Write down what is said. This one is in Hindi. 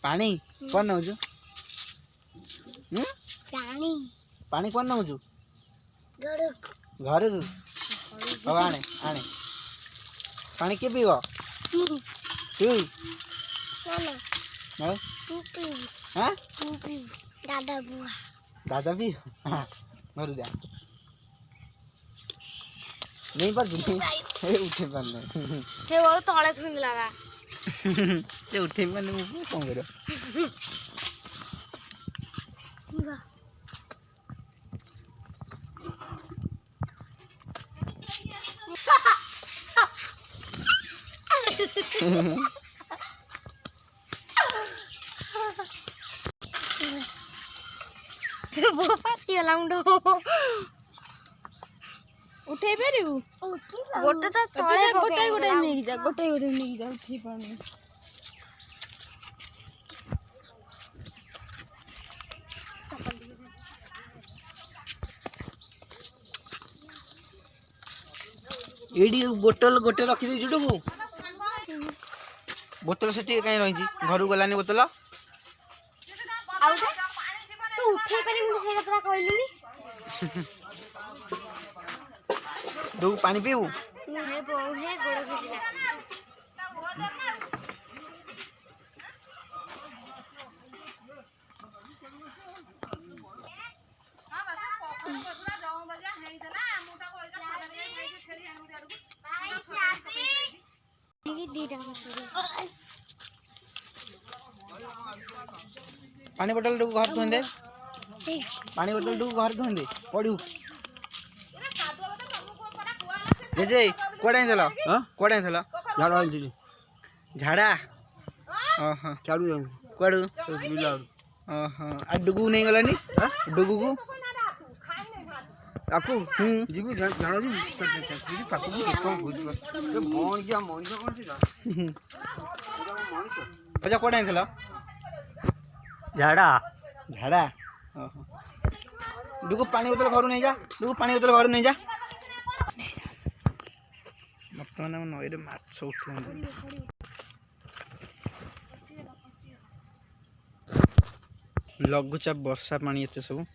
पानी कौन नौजु पानी कौन नौजु घर को आने आने पानी के पीव तू हाँ दादा भी घर जा नहीं पर उठे पाने से वो तळे थुन लगा से उठे पाने मु कोन करो वो पाती वाला मुंडो उठे पेरिबु गोटे तो तळे गोटे गोटे नहीं जा उठे पानी एडी बोतल गोटे रखी दे जुडू बोतल से कहीं रही घर गलानी बोतल तू उठे पानी मुझे से कतरा कहलुनी दो पानी पीबू हे बहु हे गोड़ भिजला पानी बोतल डू घर धोई दे पानी बोतल डू घर धोई दे पड़ू जे कोड़े चलो हां कोड़े चलो झाड़ा झाड़ा ओहो झाड़ू कोड़ू बिला ओहो आ डुगु नहीं गलानी डुगु को आपको जीबी झाड़ा जी ताकू तो बुझ के मोन क्या मोन कोन छी अच्छा कोड़े चलो झाड़ा झाड़ा ओहो डुगु पानी बोतल घर नहीं जा डुगु पानी बोतल घर नहीं जा बर्तमान हम नई माछ उठे लघुचाप वर्षा पानी एत सब